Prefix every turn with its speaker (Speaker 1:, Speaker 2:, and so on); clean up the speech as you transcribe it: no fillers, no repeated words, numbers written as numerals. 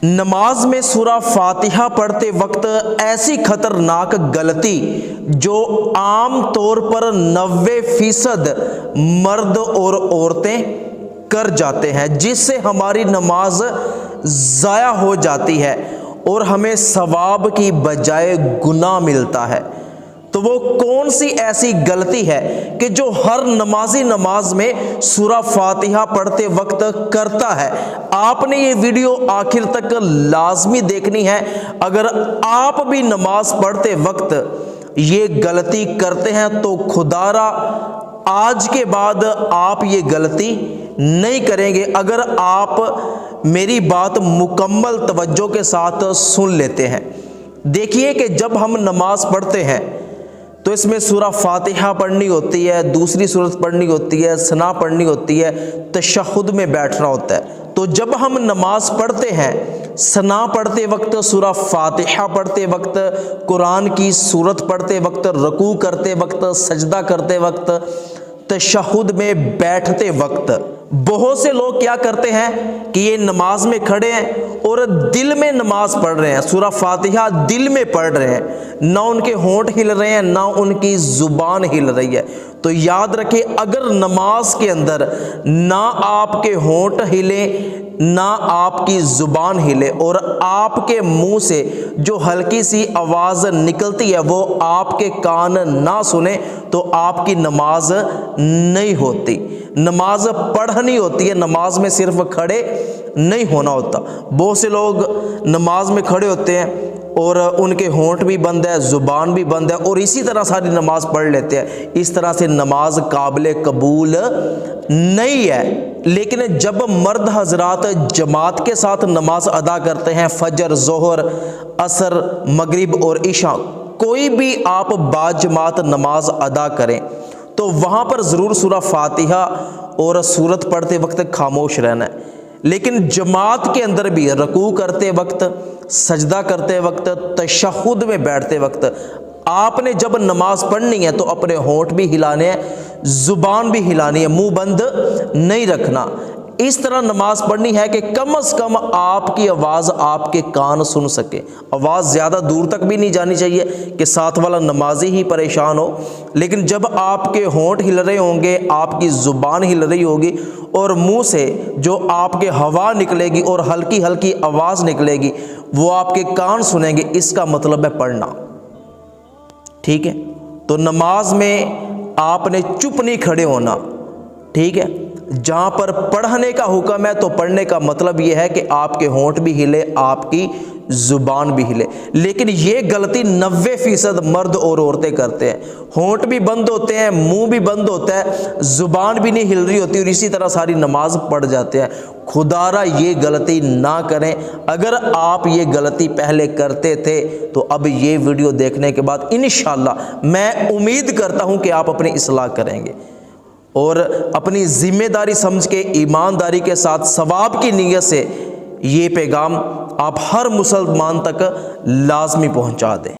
Speaker 1: نماز میں سورہ فاتحہ پڑھتے وقت ایسی خطرناک غلطی جو عام طور پر 90% مرد اور عورتیں کر جاتے ہیں، جس سے ہماری نماز ضائع ہو جاتی ہے اور ہمیں ثواب کی بجائے گناہ ملتا ہے، تو وہ کون سی ایسی غلطی ہے کہ جو ہر نمازی نماز میں سورہ فاتحہ پڑھتے وقت کرتا ہے؟ آپ نے یہ ویڈیو آخر تک لازمی دیکھنی ہے۔ اگر آپ بھی نماز پڑھتے وقت یہ غلطی کرتے ہیں تو خدا را آج کے بعد آپ یہ غلطی نہیں کریں گے، اگر آپ میری بات مکمل توجہ کے ساتھ سن لیتے ہیں۔ دیکھیے کہ جب ہم نماز پڑھتے ہیں تو اس میں سورہ فاتحہ پڑھنی ہوتی ہے، دوسری سورت پڑھنی ہوتی ہے، ثنا پڑھنی ہوتی ہے، تشہد میں بیٹھنا ہوتا ہے۔ تو جب ہم نماز پڑھتے ہیں، ثنا پڑھتے وقت، سورہ فاتحہ پڑھتے وقت، قرآن کی سورت پڑھتے وقت، رکوع کرتے وقت، سجدہ کرتے وقت، تشہد میں بیٹھتے وقت، بہت سے لوگ کیا کرتے ہیں کہ یہ نماز میں کھڑے ہیں اور دل میں نماز پڑھ رہے ہیں، سورہ فاتحہ دل میں پڑھ رہے ہیں، نہ ان کے ہونٹ ہل رہے ہیں نہ ان کی زبان ہل رہی ہے۔ تو یاد رکھیں، اگر نماز کے اندر نہ آپ کے ہونٹ ہلیں نہ آپ کی زبان ہلے اور آپ کے منہ سے جو ہلکی سی آواز نکلتی ہے وہ آپ کے کان نہ سنیں تو آپ کی نماز نہیں ہوتی۔ نماز پڑھنی ہوتی ہے، نماز میں صرف کھڑے نہیں ہونا ہوتا۔ بہت سے لوگ نماز میں کھڑے ہوتے ہیں اور ان کے ہونٹ بھی بند ہے، زبان بھی بند ہے، اور اسی طرح ساری نماز پڑھ لیتے ہیں۔ اس طرح سے نماز قابل قبول نہیں ہے۔ لیکن جب مرد حضرات جماعت کے ساتھ نماز ادا کرتے ہیں، فجر، ظہر، عصر، مغرب اور عشاء، کوئی بھی آپ باجماعت نماز ادا کریں تو وہاں پر ضرور سورہ فاتحہ اور سورت پڑھتے وقت خاموش رہنا ہے۔ لیکن جماعت کے اندر بھی رکوع کرتے وقت، سجدہ کرتے وقت، تشہد میں بیٹھتے وقت آپ نے جب نماز پڑھنی ہے تو اپنے ہونٹ بھی ہلانے ہیں، زبان بھی ہلانی ہے، منہ بند نہیں رکھنا۔ اس طرح نماز پڑھنی ہے کہ کم از کم آپ کی آواز آپ کے کان سن سکے، آواز زیادہ دور تک بھی نہیں جانی چاہیے کہ ساتھ والا نمازی ہی پریشان ہو۔ لیکن جب آپ کے ہونٹ ہل رہے ہوں گے، آپ کی زبان ہل رہی ہوگی اور منہ سے جو آپ کے ہوا نکلے گی اور ہلکی ہلکی آواز نکلے گی وہ آپ کے کان سنیں گے، اس کا مطلب ہے پڑھنا۔ ٹھیک ہے؟ تو نماز میں آپ نے چپ نہیں کھڑے ہونا، ٹھیک ہے؟ جہاں پر پڑھنے کا حکم ہے تو پڑھنے کا مطلب یہ ہے کہ آپ کے ہونٹ بھی ہلے، آپ کی زبان بھی ہلے۔ لیکن یہ غلطی 90% مرد اور عورتیں کرتے ہیں، ہونٹ بھی بند ہوتے ہیں، منہ بھی بند ہوتا ہے، زبان بھی نہیں ہل رہی ہوتی اور اسی طرح ساری نماز پڑھ جاتے ہیں۔ خدا را یہ غلطی نہ کریں۔ اگر آپ یہ غلطی پہلے کرتے تھے تو اب یہ ویڈیو دیکھنے کے بعد انشاءاللہ میں امید کرتا ہوں کہ آپ اپنی اصلاح کریں گے اور اپنی ذمہ داری سمجھ کے ایمانداری کے ساتھ ثواب کی نیت سے یہ پیغام آپ ہر مسلمان تک لازمی پہنچا دیں۔